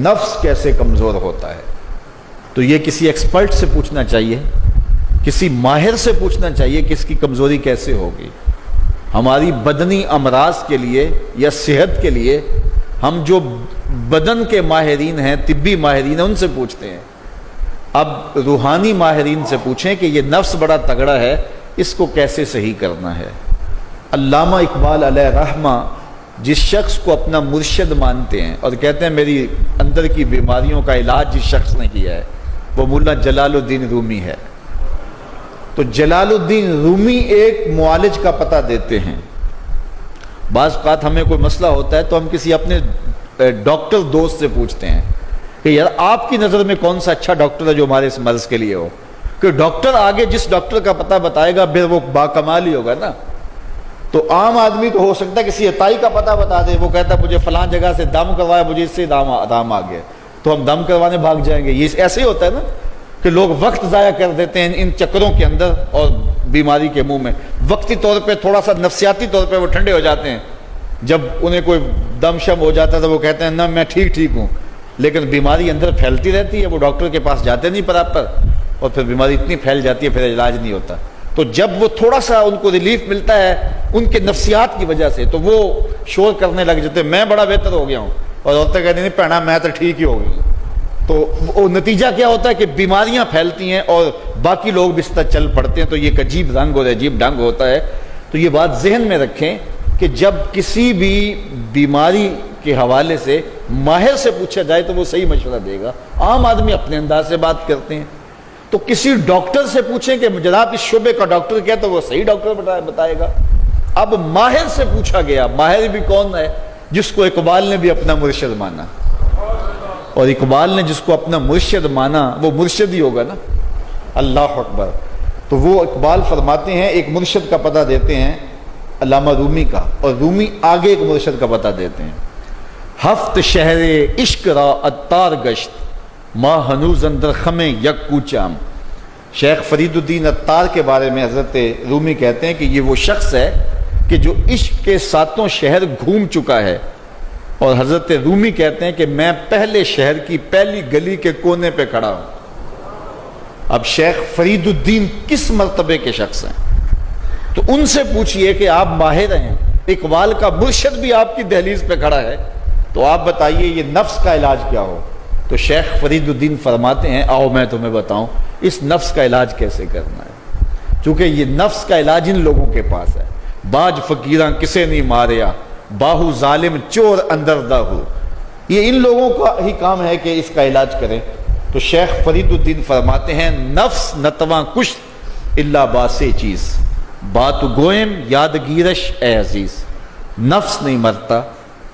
نفس کیسے کمزور ہوتا ہے؟ تو یہ کسی ایکسپرٹ سے پوچھنا چاہیے، کسی ماہر سے پوچھنا چاہیے کہ اس کی کمزوری کیسے ہوگی۔ ہماری بدنی امراض کے لیے یا صحت کے لیے ہم جو بدن کے ماہرین ہیں، طبی ماہرین ہیں، ان سے پوچھتے ہیں۔ اب روحانی ماہرین سے پوچھیں کہ یہ نفس بڑا تگڑا ہے، اس کو کیسے صحیح کرنا ہے۔ علامہ اقبال علیہ رحمہ جس شخص کو اپنا مرشد مانتے ہیں اور کہتے ہیں میری اندر کی بیماریوں کا علاج جس شخص نے کیا ہے وہ مولانا جلال الدین رومی ہے۔ تو جلال الدین رومی ایک معالج کا پتہ دیتے ہیں۔ بعض اوقات ہمیں کوئی مسئلہ ہوتا ہے تو ہم کسی اپنے ڈاکٹر دوست سے پوچھتے ہیں کہ یار آپ کی نظر میں کون سا اچھا ڈاکٹر ہے جو ہمارے اس مرض کے لیے ہو، کہ ڈاکٹر آگے جس ڈاکٹر کا پتہ بتائے گا پھر وہ باکمال ہی ہوگا نا۔ تو عام آدمی تو ہو سکتا ہے کسی عطائی کا پتہ بتا دے، وہ کہتا ہے مجھے فلاں جگہ سے دم کروایا، مجھے اس سے دم آ گیا، تو ہم دم کروانے بھاگ جائیں گے۔ یہ ایسے ہی ہوتا ہے نا کہ لوگ وقت ضائع کر دیتے ہیں ان چکروں کے اندر اور بیماری کے منہ میں۔ وقتی طور پہ تھوڑا سا نفسیاتی طور پہ وہ ٹھنڈے ہو جاتے ہیں، جب انہیں کوئی دم شم ہو جاتا ہے تو وہ کہتے ہیں نہ میں ٹھیک ہوں، لیکن بیماری اندر پھیلتی رہتی ہے، وہ ڈاکٹر کے پاس جاتے نہیں پراپر، اور پھر بیماری اتنی پھیل جاتی ہے پھر علاج نہیں ہوتا۔ تو جب وہ تھوڑا سا ان کو ریلیف ملتا ہے ان کے نفسیات کی وجہ سے تو وہ شور کرنے لگ جاتے ہیں میں بڑا بہتر ہو گیا ہوں، اور عورتیں کہتی ہیں پہنا میں تو ٹھیک ہی ہو گئی۔ تو وہ نتیجہ کیا ہوتا ہے کہ بیماریاں پھیلتی ہیں اور باقی لوگ بھی اس طرح چل پڑتے ہیں، تو یہ ایک عجیب رنگ اور عجیب ڈھنگ ہوتا ہے۔ تو یہ بات ذہن میں رکھیں کہ جب کسی بھی بیماری کے حوالے سے ماہر سے پوچھا جائے تو وہ صحیح مشورہ دے گا۔ عام آدمی اپنے انداز سے بات کرتے ہیں، تو کسی ڈاکٹر سے پوچھیں کہ جناب اس شعبے کا ڈاکٹر کیا، تو وہ صحیح ڈاکٹر بتائے گا۔ اب ماہر سے پوچھا گیا، ماہر بھی کون ہے؟ جس کو اقبال نے بھی اپنا مرشد مانا، اور اقبال نے جس کو اپنا مرشد مانا وہ مرشد ہی ہوگا نا۔ اللہ اکبر۔ تو وہ اقبال فرماتے ہیں ایک مرشد کا پتہ دیتے ہیں علامہ رومی کا، اور رومی آگے ایک مرشد کا پتہ دیتے ہیں۔ ہفت شہر عشق را عطار گشت ماں ہنوز اندر خمیں یک کوچام۔ شیخ فرید الدین عطار کے بارے میں حضرت رومی کہتے ہیں کہ یہ وہ شخص ہے کہ جو عشق کے ساتوں شہر گھوم چکا ہے، اور حضرت رومی کہتے ہیں کہ میں پہلے شہر کی پہلی گلی کے کونے پہ کھڑا ہوں۔ اب شیخ فرید الدین کس مرتبے کے شخص ہیں؟ تو ان سے پوچھئے کہ آپ ماہر ہیں، اقبال کا مرشد بھی آپ کی دہلیز پہ کھڑا ہے، تو آپ بتائیے یہ نفس کا علاج کیا ہو؟ تو شیخ فرید الدین فرماتے ہیں آؤ میں تمہیں بتاؤں اس نفس کا علاج کیسے کرنا ہے، چونکہ یہ نفس کا علاج ان لوگوں کے پاس ہے۔ باج فقیراں کسے نہیں ماریا، باہو ظالم چور اندر دا ہو، یہ ان لوگوں کا ہی کام ہے کہ اس کا علاج کریں۔ تو شیخ فرید الدین فرماتے ہیں نفس نتواں کشت اللہ باسے چیز بات گوئم یادگیرش اے عزیز۔ نفس نہیں مرتا،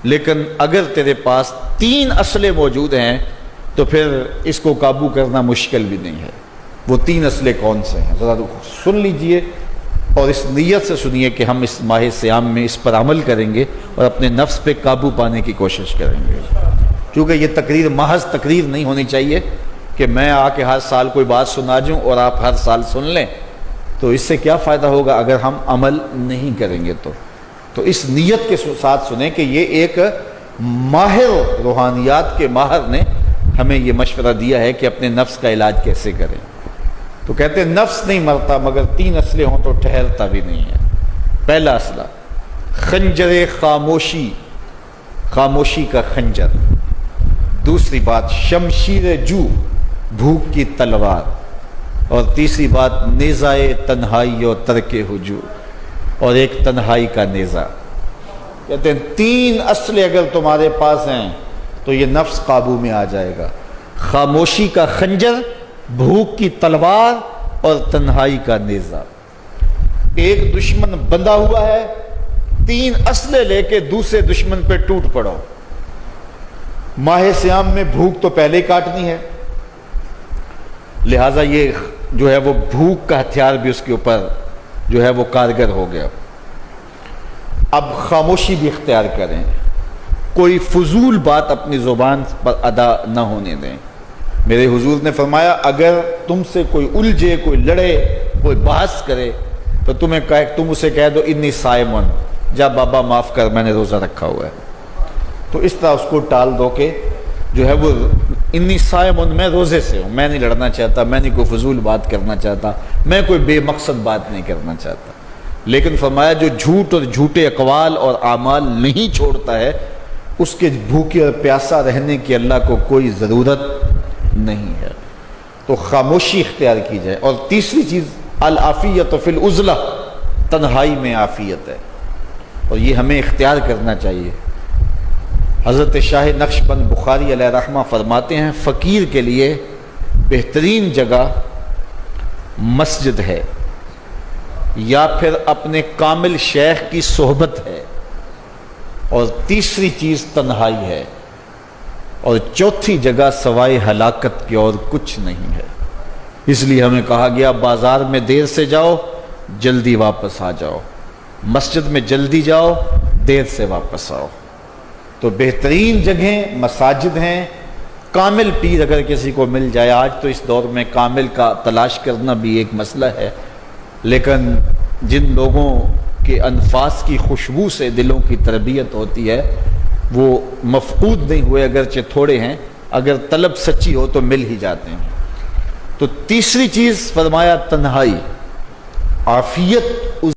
لیکن اگر تیرے پاس 3 اسلحے موجود ہیں تو پھر اس کو قابو کرنا مشکل بھی نہیں ہے۔ وہ 3 اسلحے کون سے ہیں ذرا سن لیجئے، اور اس نیت سے سنیے کہ ہم اس ماہ صیام میں اس پر عمل کریں گے اور اپنے نفس پہ قابو پانے کی کوشش کریں گے۔ کیونکہ یہ تقریر محض تقریر نہیں ہونی چاہیے کہ میں آ کے ہر سال کوئی بات سنا جوں اور آپ ہر سال سن لیں، تو اس سے کیا فائدہ ہوگا اگر ہم عمل نہیں کریں گے۔ تو اس نیت کے ساتھ سنیں کہ یہ ایک ماہر روحانیات کے ماہر نے ہمیں یہ مشورہ دیا ہے کہ اپنے نفس کا علاج کیسے کریں۔ تو کہتے ہیں نفس نہیں مرتا مگر 3 اسلحے ہوں تو ٹھہرتا بھی نہیں ہے۔ پہلا اسلحہ خنجر خاموشی، خاموشی کا خنجر۔ دوسری بات شمشیر جو، بھوک کی تلوار۔ اور تیسری بات نیزائے تنہائی اور ترک ہجوم، اور ایک تنہائی کا نیزہ۔ کہتے ہیں 3 اسلحے اگر تمہارے پاس ہیں تو یہ نفس قابو میں آ جائے گا۔ خاموشی کا خنجر، بھوک کی تلوار اور تنہائی کا نیزہ۔ ایک دشمن بندھا ہوا ہے، 3 اسلحے لے کے دوسرے دشمن پہ ٹوٹ پڑو۔ ماہ صیام میں بھوک تو پہلے ہی کاٹنی ہے، لہٰذا یہ جو ہے وہ بھوک کا ہتھیار بھی اس کے اوپر جو ہے وہ کارگر ہو گیا۔ اب خاموشی بھی اختیار کریں، کوئی فضول بات اپنی زبان پر ادا نہ ہونے دیں۔ میرے حضور نے فرمایا اگر تم سے کوئی الجھے، کوئی لڑے، کوئی بحث کرے تو تم اسے کہہ دو انی صائمن، جا بابا معاف کر میں نے روزہ رکھا ہوا ہے۔ تو اس طرح اس کو ٹال دو کہ جو ہے وہ انی صائم، میں روزے سے ہوں، میں نہیں لڑنا چاہتا، میں نہیں کوئی فضول بات کرنا چاہتا، میں کوئی بے مقصد بات نہیں کرنا چاہتا. لیکن فرمایا جو جھوٹ اور جھوٹے اقوال اور اعمال نہیں چھوڑتا ہے اس کے بھوکے اور پیاسا رہنے کی اللہ کو کوئی ضرورت نہیں ہے. تو خاموشی اختیار کی جائے. اور تیسری چیز العافیت فی العزلہ، تنہائی میں عافیت ہے، اور یہ ہمیں اختیار کرنا چاہیے. حضرت شاہ نقشبند بخاری علیہ رحمہ فرماتے ہیں فقیر کے لیے بہترین جگہ مسجد ہے یا پھر اپنے کامل شیخ کی صحبت ہے، اور تیسری چیز تنہائی ہے، اور چوتھی جگہ سوائے ہلاکت کی اور کچھ نہیں ہے. اس لیے ہمیں کہا گیا بازار میں دیر سے جاؤ، جلدی واپس آ جاؤ، مسجد میں جلدی جاؤ، دیر سے واپس آؤ. تو بہترین جگہیں مساجد ہیں. کامل پیر اگر کسی کو مل جائے، آج تو اس دور میں کامل کا تلاش کرنا بھی ایک مسئلہ ہے، لیکن جن لوگوں کے انفاس کی خوشبو سے دلوں کی تربیت ہوتی ہے وہ مفقود نہیں ہوئے، اگرچہ تھوڑے ہیں، اگر طلب سچی ہو تو مل ہی جاتے ہیں. تو تیسری چیز فرمایا تنہائی. عافیت